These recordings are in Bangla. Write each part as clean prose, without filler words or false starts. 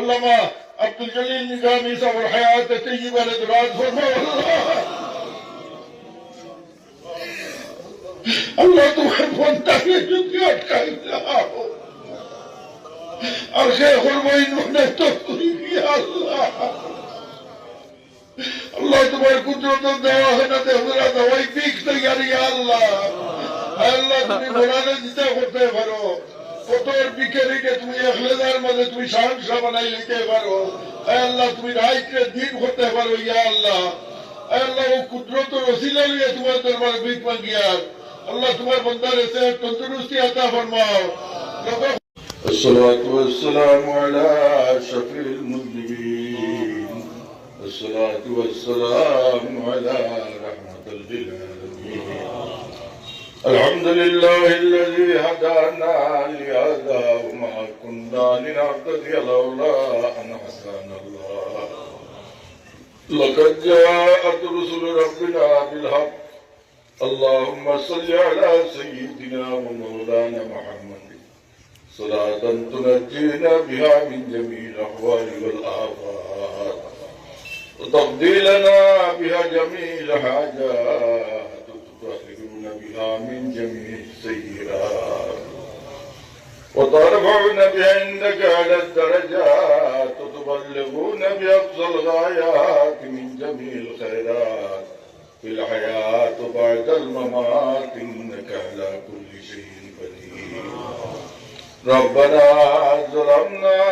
আল্লামা আব্দুল জলিল নিজামী সাহেবের হায়াতে তৈয়বা দরাজ ফরমাও আল্লাহ তোমার বন্দাকে যদি আটকাই দাও আর সে হরমাইন মনে তো করি আল্লাহ আল্লাহ তোমার কুদরত দেওয়া হয় না দেওয়া দেওয়াই পিক তৈরি আল্লাহ আল্লাহ তুমি মোরালে দিতে করতে পারো কতর বিকেলিকে তুমি এখলেদার মাঝে তুমি সাহসা বানাই নিতে পারো আল্লাহ তুমি রাইকে দিন করতে পারো ইয়া আল্লাহ আল্লাহ ও কুদরত রসিলা লিয়ে তোমার দরবারে বিক মাঙ্গিয়ার আল্লাহ তোমার বন্দার এসে তন্দুরুস্তি আতা ফরমাও الصلاة والسلام على شفيع المذنبين الصلاة والسلام على رحمة للعالمين الحمد لله الذي هدانا لهذا وما كنا لنهتدي لولا أن هدانا الله لقد جاءت رسل ربنا بالحق اللهم صل على سيدنا ومولانا محمد صلاة تنجينا بها من جميع الأحوال والآفات وتقضي لنا بها جميع الحاجات وتطهرنا بها من جميع السيئات وترفعنا بها عندك على الدرجات وتبلغون بأقصى الغايات من جميع الخيرات في الحياة وبعد الممات إنك على كل شيء قدير ربنا ظلمنا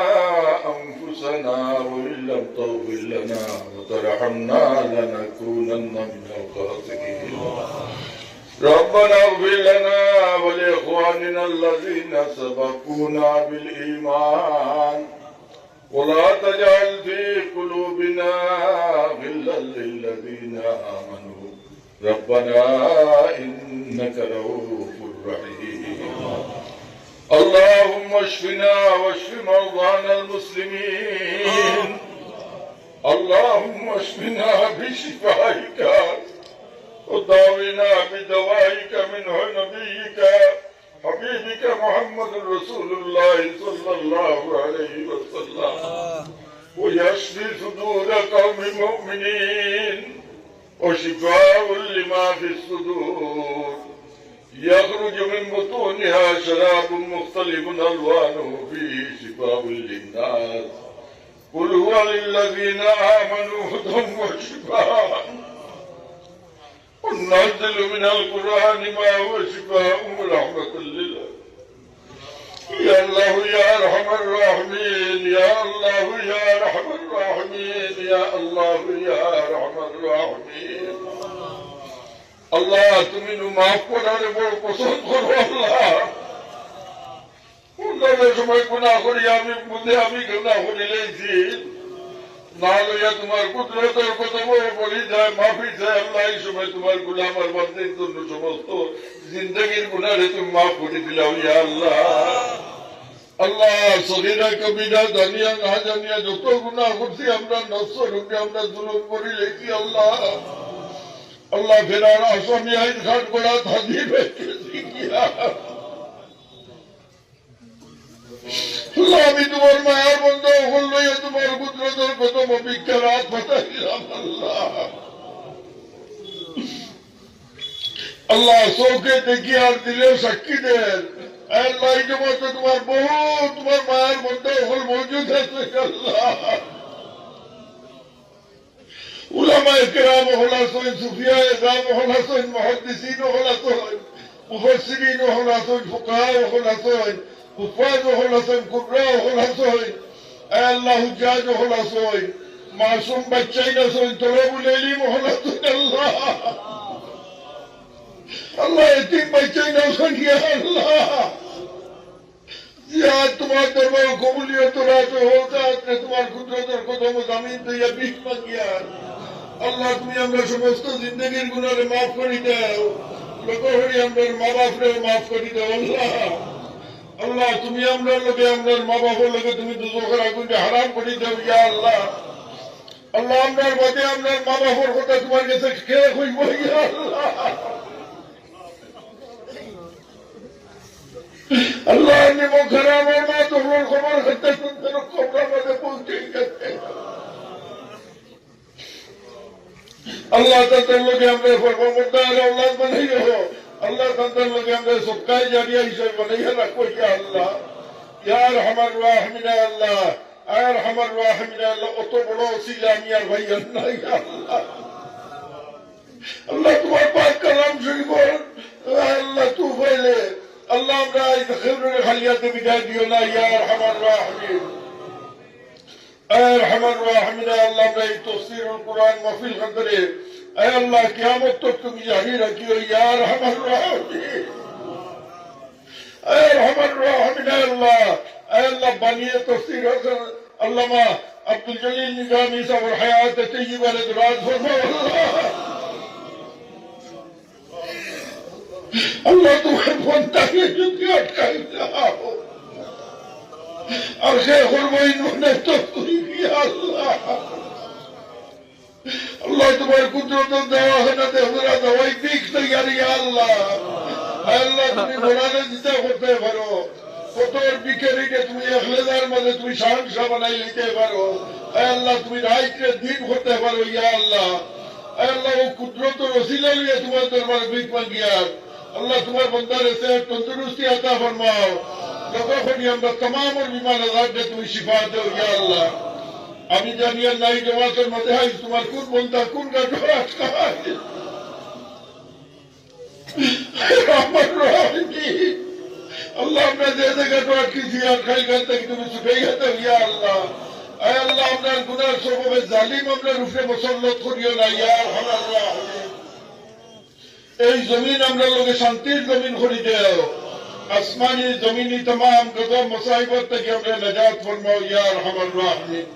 أنفسنا وإن لم تغفر لنا وترحمنا لنكونن من الخاسرين ربنا اغفر لنا ولإخواننا الذين سبقونا بالإيمان ولا تجعل في قلوبنا غلا للذين آمنوا ربنا إنك رؤوف رحيم اللهم اشفنا واشف مرضانا المسلمين اللهم اشفنا بشفائك وداونا بدوائك منه نبيك حبيبك محمد رسول الله صلى الله عليه وسلم ويشفي صدور قوم مؤمنين وشفاء لما في الصدور يخرج من بطونها شراب مختلف ألوانه فيه شفاء للناس قل هو للذين آمنوا هدى وشفاء وننزل من القرآن ما هو شفاء ورحمة لله يا الله يا أرحم الراحمين يا الله يا أرحم الراحمين يا الله يا أرحم الراحمين আল্লাহ তুমি মাফ করার বড় পছন্দ করো আল্লাহ উন্নয়নের সময় গুনাহ করি আমি বুঝে আমি গুনাহ করে লেছি না লইয়া তোমার কুদরতের কথা বলি যায় মাফি চাই আল্লাহ এই সময় তোমার গুলাম আর বান্দার জন্য সমস্ত জিন্দগির গুনাহে তুমি মাফ করে দিলাম ইয়া আল্লাহ আল্লাহ সগীরা কবিরা জানিয়া না জানিয়া যত গুনাহ করছি আমরা নফস রূপে আমরা জুলুম করে লেছি আল্লাহ আল্লাহ ফেরার আসামি আইন খাট করা থাকি আমি তোমার মায়ার বন্ধ হল লইয়া তোমার কুদরতের প্রথম অভিজ্ঞা রাত পাঠাইলাম আল্লাহ আল্লাহ চৌকে দেখি আর দিলে সাক্ষী দেন আল্লাহ এই জন্য তোমার বহু তোমার মায়ের বন্ধ হল মজুদ আছে আল্লাহ علماء کرام خلاصين صوفياء إقام خلاصين محدثين خلاصين مفسرين خلاصين فقهاء خلاصين حفاظ خلاصين قراء خلاصين الله حجاج خلاصين معصوم بچين خلاصين طلاب العلم خلاصين الله يتيم بچين خلاصين يا الله يا তোমার দরবার কবুলিয়ত রাতে হোতা তোমার কুদরতের কদম জামিন দিয়া বিক মাগিয়া আল্লাহ তুমি আমরা সমস্ত জিন্দগির গুনাহে মাফ করে দাও লোকহরি আমরা মা বাপরে মাফ করে দাও আল্লাহ আল্লাহ তুমি আমরা লোকে আমরা মা বাবার লোকে তুমি দুজখের আগুনকে হারাম করে দাও ইয়া আল্লাহ আল্লাহ আমরার বাদে আমরা মা বাবার কথা তোমার কাছে কে কইব ইয়া আল্লাহ আল্লাহ নিমো খারাপ আমার মা তোর খবর করতে শুনতে খবর আমাদের বলতে আল্লাহ তাদের লোকে আমরা ফরমামদার আওলাদ বানাই রাখো আল্লাহ তাদের লোকে আমরা সবকায় জারিয়া হিসেবে বানাইয়া রাখো ইয়া আল্লাহ ইয়া আরহামার রাহিমিন আল্লাহ আর আরহামার রাহিমিন আল্লাহ অত বড় ওসিলা আমি আর ভাই আল্লাহ ইয়া আল্লাহ আল্লাহ তোমার পাক কালাম শরীফ আল্লাহ তু ফাইলে আল্লাহ আমরা এই খেবরের খালিয়াতে বিদায় দিও না ইয়া আরহামার রাহিমিন আরহামার রাহিমিন আল্লাহ আমরা এই তাফসীরুল কুরআন মাহফিল খান্তরে اے اللہ قیامت تک تم جاری رکھیو یا رحم الرحمین اے رحم الرحمین اے اللہ بانیے تفسیر حسن علامہ عبدالجلیل نظامی صاحب حیات طیبہ دراز فرماؤ اللہ تمہیں بنتا ہے جو کہ اٹکائی لاؤ اور شیخ انہوں نے تو کیا اللہ আল্লাহ তোমার কুদরত দেওয়া হয় না দেহরা দেওয়াই পিক তৈরি আল্লাহ আল্লাহ তুমি মোরালে দিতে করতে পারো কতর বিকেরিকে তুমি এখলেদার মধ্যে তুমি সাংসা বানাই নিতে পারো আল্লাহ তুমি রাইটে দিন করতে পারো ইয়া আল্লাহ আল্লাহ ও কুদরত রসিলা নিয়ে তোমার দরবারে ভিক মাঙ্গিয়ার আল্লাহ তোমার বন্দার এসে তন্দুরুস্তি আতা ফরমাও যতক্ষণই আমরা तमाम বিমান আজাদে তুমি শিফা দাও ইয়া আল্লাহ আমি জানি আল্লাহ এই জমাতের মধ্যে হয় তোমার কোন বন্ধা কোন গাঠোরা আল্লাহ আমরা যে গাঠোরা কি জিয়ার খাই গান থেকে তুমি ছুটেই হাতে ইয়া আল্লাহ আয় আল্লাহ আপনার গুনার স্বভাবে জালিম আমরা রূপে মুসল্লত করিও না ইয়া আল্লাহ এই জমিন আমরা লোকে শান্তির জমিন করি দেও আসমানি জমিনি तमाम গজব মুসাইবত থেকে আমরা নাজাত ফরমাও ইয়া আরহামার রাহিমিন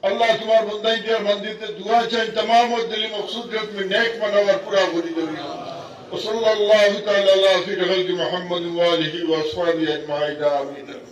अल्लाह तुम्हार बंदाई दिया मंदिर से दुआ चाहिए तमाम और दिली मकसूद में नेक मनवर पूरा करी दो सल्लल्लाहु तआला अला खैर खल्क़ि मुहम्मद व आलिहि व अस्हाबिहि अजमाइन आमीन।